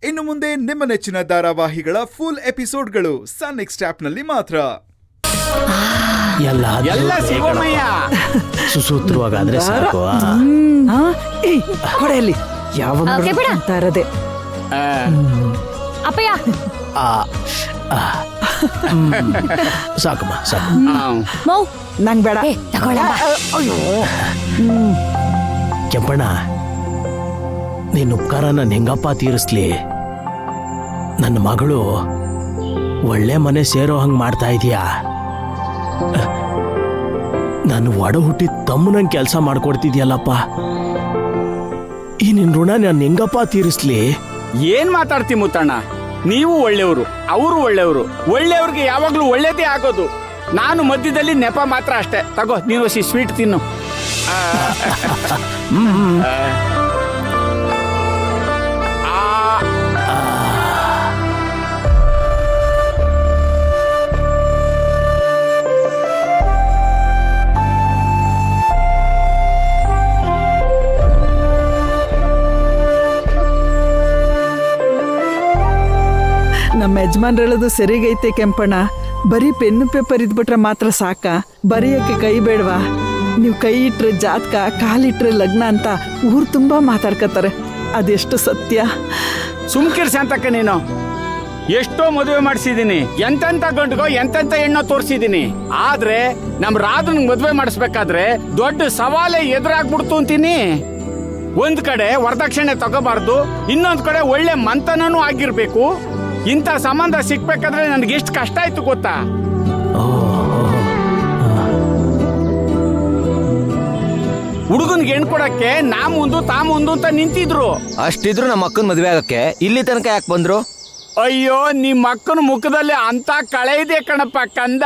ಇನ್ನು ಮುಂದೆ ನಿಮ್ಮ ನೆಚ್ಚಿನ ಧಾರಾವಾಹಿಗಳ ಫುಲ್ ಎಪಿಸೋಡ್ಗಳು ಸನ್ ನೆಕ್ಸ್ಟ್ ಆಪ್ನಲ್ಲಿ ಮಾತ್ರ. ಎಲ್ಲ ಶಿವಮಯ್ಯ ಸುಸೂತ್ರವಾಗಾದ್ರೆ ಸಾಕು. ಕೊಡೆಯಲ್ಲಿ ಯಾವ ಅಂತ ಇರದೆ ಅಪ್ಪಯ್ಯ ಸಾಕಮ್ಮ ಸಾಕು. ಮೌ ನಂಗ್ ಬೇಡ. ಕೆಂಪಣ್ಣ, ನಿನ್ನ ಉಪಕಾರ ನನ್ನ ಹೆಂಗಪ್ಪ ತೀರಿಸ್ಲಿ? ನನ್ನ ಮಗಳು ಒಳ್ಳೆ ಮನೆ ಸೇರೋ ಹಂಗೆ ಮಾಡ್ತಾ ಇದೀಯಾ. ನಾನು ಒಡ ಹುಟ್ಟಿದ ತಮ್ಮನಂಗೆ ಕೆಲಸ ಮಾಡ್ಕೊಡ್ತಿದ್ಯಲ್ಲಪ್ಪ. ಈ ನಿನ್ನ ಋಣ ನಾನು ಹೆಂಗಪ್ಪ ತೀರಿಸ್ಲಿ? ಏನ್ ಮಾತಾಡ್ತಿ ಮುತ್ತಣ್ಣ? ನೀವು ಒಳ್ಳೆಯವರು, ಅವರು ಒಳ್ಳೆಯವರು. ಒಳ್ಳೆಯವ್ರಿಗೆ ಯಾವಾಗ್ಲೂ ಒಳ್ಳೇದೇ ಆಗೋದು. ನಾನು ಮಧ್ಯದಲ್ಲಿ ನೆಪ ಮಾತ್ರ ಅಷ್ಟೇ. ತಗೋ, ನೀನು ಸ್ವೀಟ್ ತಿನ್ನು. ನಮ್ಮ ಯಜಮಾನ್ರು ಹೇಳೋದು ಸರಿಗೈತೆ ಕೆಂಪಣ್ಣ. ಬರೀ ಪೆನ್ನು ಪೇಪರ್ ಇದ್ಬಿಟ್ರೆ ಮಾತ್ರ ಸಾಕ? ಬರೆಯೋಕ್ಕೆ ಕೈ ಬೇಡವಾ? ನೀವು ಕೈ ಇಟ್ರೆ ಜಾತಕ, ಕಾಲಿಟ್ರೆ ಲಗ್ನ ಅಂತ ಊರು ತುಂಬಾ ಮಾತಾಡ್ಕತಾರೆ. ಅದೆಷ್ಟು ಸತ್ಯ? ಸುಮ್ಕಿರ್ ಶಾಂತಕ್ಕ, ನೀನು ಎಷ್ಟೋ ಮದುವೆ ಮಾಡಿಸಿದೀನಿ, ಎಂತೆಂತ ಗಂಡುಗೋ ಎಂತೆಂತ ಹೆಣ್ಣೋ ತೋರಿಸಿದೀನಿ. ಆದ್ರೆ ನಮ್ ರಾಧನ್ ಮದುವೆ ಮಾಡಿಸ್ಬೇಕಾದ್ರೆ ದೊಡ್ಡ ಸವಾಲೇ ಎದುರಾಗ್ಬಿಡ್ತು ಅಂತೀನಿ. ಒಂದ್ ಕಡೆ ವರದಕ್ಷಿಣೆ ತಗೋಬಾರ್ದು, ಇನ್ನೊಂದ್ ಕಡೆ ಒಳ್ಳೆ ಮಂತನೂ ಆಗಿರ್ಬೇಕು. ಇಂಥ ಸಂಬಂಧ ಸಿಕ್ಬೇಕಾದ್ರೆ ನನ್ಗೆ ಎಷ್ಟು ಕಷ್ಟ ಆಯ್ತು ಗೊತ್ತಾ? ಹುಡುಗನ್ಗೆ ಹೆಣ್ ಕೊಡಕ್ಕೆ ನಾ ಮುಂದು ತಾ ಮುಂದು ಅಂತ ನಿಂತಿದ್ರು. ಅಷ್ಟಿದ್ರು ನಮ್ಮ ಅಕ್ಕನ ಮದ್ವೆ ಆಗಕ್ಕೆ ಇಲ್ಲಿ ತನಕ ಯಾಕೆ ಬಂದ್ರು? ಅಯ್ಯೋ, ನಿಮ್ ಅಕ್ಕನ ಮುಖದಲ್ಲಿ ಅಂತ ಕಳೆ ಇದೆ ಕಣಪ್ಪ ಕಂದ.